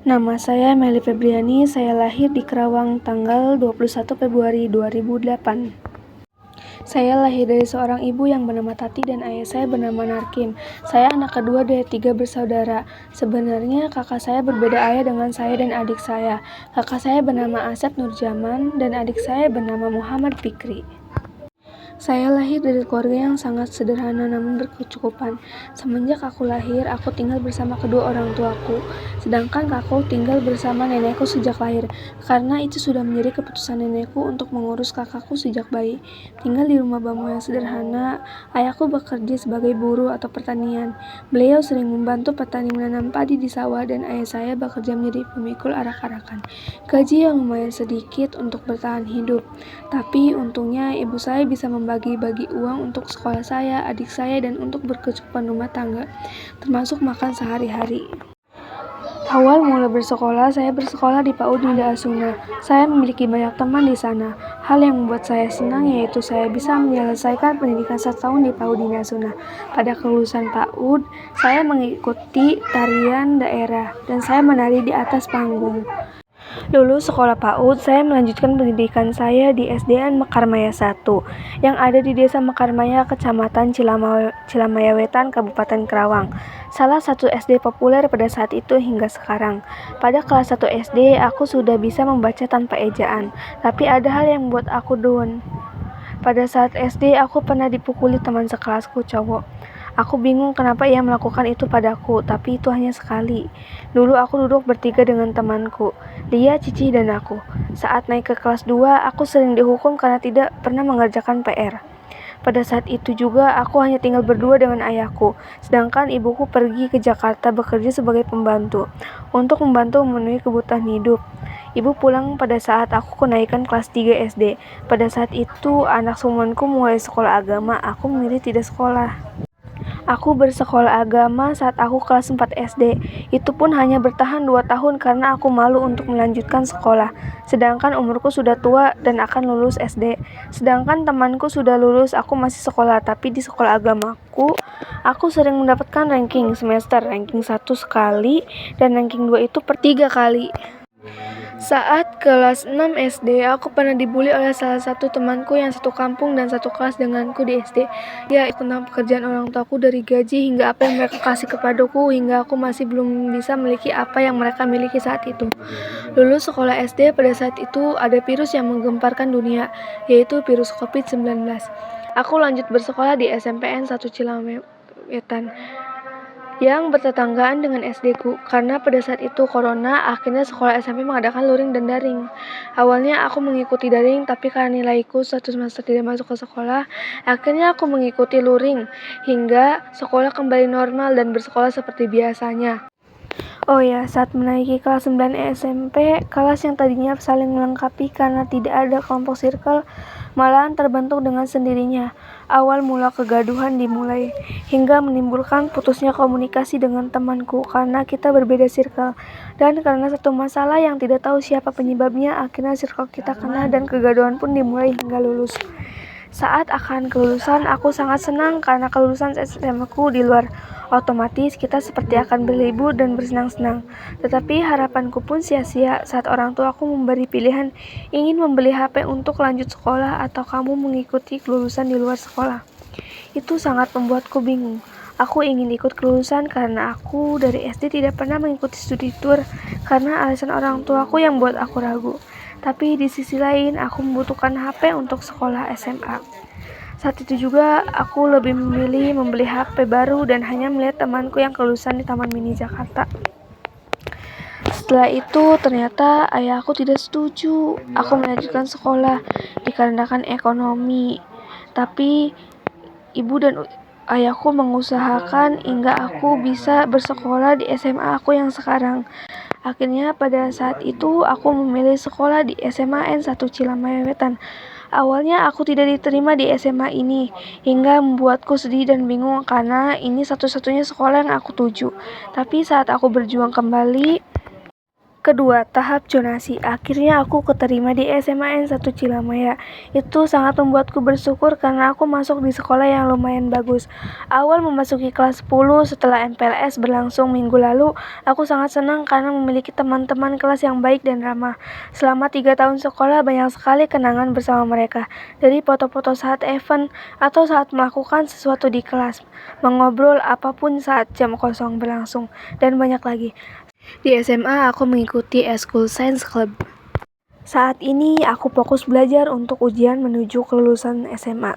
Nama saya Meli Febriani, saya lahir di Kerawang tanggal 21 Februari 2008. Saya lahir dari seorang ibu yang bernama Tati dan ayah saya bernama Narkim. Saya anak kedua dari 3 bersaudara. Sebenarnya kakak saya berbeda ayah dengan saya dan adik saya. Kakak saya bernama Asep Nurjaman dan adik saya bernama Muhammad Fikri. Saya lahir dari keluarga yang sangat sederhana namun berkecukupan. Semenjak aku lahir, aku tinggal bersama kedua orang tuaku, sedangkan kakakku tinggal bersama nenekku sejak lahir. Karena itu sudah menjadi keputusan nenekku untuk mengurus kakakku sejak bayi. Tinggal di rumah bambu yang sederhana, ayahku bekerja sebagai buruh atau pertanian. Beliau sering membantu petani menanam padi di sawah dan ayah saya bekerja menjadi pemikul arak-arakan. Gaji yang lumayan sedikit untuk bertahan hidup. Tapi untungnya ibu saya bisa membagi-bagi uang untuk sekolah saya, adik saya, dan untuk berkecukupan rumah tangga, termasuk makan sehari-hari. Awal mula bersekolah, saya bersekolah di PAUD Nida Asuna. Saya memiliki banyak teman di sana. Hal yang membuat saya senang yaitu saya bisa menyelesaikan pendidikan 1 tahun di PAUD Nida Asuna. Pada kelulusan PAUD, saya mengikuti tarian daerah dan saya menari di atas panggung. Lulus sekolah PAUD, saya melanjutkan pendidikan saya di SDN Mekarmaya 1 yang ada di Desa Mekarmaya, Kecamatan Cilamaya Wetan, Kabupaten Kerawang. Salah satu SD populer pada saat itu hingga sekarang. Pada kelas 1 SD, aku sudah bisa membaca tanpa ejaan, tapi ada hal yang membuat aku down. Pada saat SD, aku pernah dipukuli teman sekelasku cowok. Aku bingung kenapa ia melakukan itu padaku, tapi itu hanya sekali. Dulu aku duduk bertiga dengan temanku, Lia, Cici, dan aku. Saat naik ke kelas 2, aku sering dihukum karena tidak pernah mengerjakan PR. Pada saat itu juga, aku hanya tinggal berdua dengan ayahku, sedangkan ibuku pergi ke Jakarta bekerja sebagai pembantu, untuk membantu memenuhi kebutuhan hidup. Ibu pulang pada saat aku kenaikan kelas 3 SD. Pada saat itu, anak seumuranku mulai sekolah agama, aku memilih tidak sekolah. Aku bersekolah agama saat aku kelas 4 SD. Itu pun hanya bertahan 2 tahun karena aku malu untuk melanjutkan sekolah. Sedangkan umurku sudah tua dan akan lulus SD. Sedangkan temanku sudah lulus, aku masih sekolah. Tapi di sekolah agamaku, aku sering mendapatkan ranking semester. Ranking 1 sekali dan ranking 2 itu per 3 kali. Saat kelas 6 SD, aku pernah dibully oleh salah satu temanku yang satu kampung dan satu kelas denganku di SD. Dia tentang pekerjaan orang tuaku dari gaji hingga apa yang mereka kasih kepadaku hingga aku masih belum bisa memiliki apa yang mereka miliki saat itu. Lulus sekolah SD pada saat itu ada virus yang menggemparkan dunia, yaitu virus COVID-19. Aku lanjut bersekolah di SMPN 1 Cilamewetan yang bertetanggaan dengan SD-ku. Karena pada saat itu corona, akhirnya sekolah SMP mengadakan luring dan daring. Awalnya aku mengikuti daring, tapi karena nilaiku 1 semester tidak masuk ke sekolah, akhirnya aku mengikuti luring hingga sekolah kembali normal dan bersekolah seperti biasanya. Oh ya, saat menaiki kelas 9 SMP, kelas yang tadinya saling melengkapi karena tidak ada kelompok circle, malahan terbentuk dengan sendirinya. Awal mula kegaduhan dimulai, hingga menimbulkan putusnya komunikasi dengan temanku karena kita berbeda circle. Dan karena satu masalah yang tidak tahu siapa penyebabnya, akhirnya circle kita kena dan kegaduhan pun dimulai hingga lulus. Saat akan kelulusan, aku sangat senang karena kelulusan SMA-ku di luar. Otomatis kita seperti akan berlibur dan bersenang-senang. Tetapi harapanku pun sia-sia saat orang tuaku memberi pilihan ingin membeli HP untuk lanjut sekolah atau kamu mengikuti kelulusan di luar sekolah. Itu sangat membuatku bingung. Aku ingin ikut kelulusan karena aku dari SD tidak pernah mengikuti studi tour karena alasan orang tuaku yang membuat aku ragu. Tapi di sisi lain aku membutuhkan HP untuk sekolah SMA. Saat itu juga aku lebih memilih membeli HP baru dan hanya melihat temanku yang kelulusan di Taman Mini Jakarta. Setelah itu ternyata ayahku tidak setuju aku melanjutkan sekolah dikarenakan ekonomi. Tapi ibu dan ayahku mengusahakan hingga aku bisa bersekolah di SMA aku yang sekarang. Akhirnya pada saat itu aku memilih sekolah di SMA N1 Cilamaya Wetan. Awalnya aku tidak diterima di SMA ini, hingga membuatku sedih dan bingung karena ini satu-satunya sekolah yang aku tuju. Tapi saat aku berjuang kembali Kedua, tahap zonasi. Akhirnya aku keterima di SMA N1 Cilamaya. Itu sangat membuatku bersyukur karena aku masuk di sekolah yang lumayan bagus. Awal memasuki kelas 10 setelah MPLS berlangsung minggu lalu, aku sangat senang karena memiliki teman-teman kelas yang baik dan ramah. Selama 3 tahun sekolah, banyak sekali kenangan bersama mereka. Dari foto-foto saat event atau saat melakukan sesuatu di kelas, mengobrol apapun saat jam kosong berlangsung, dan banyak lagi. Di SMA, aku mengikuti Eskul Science Club. Saat ini, aku fokus belajar untuk ujian menuju kelulusan SMA.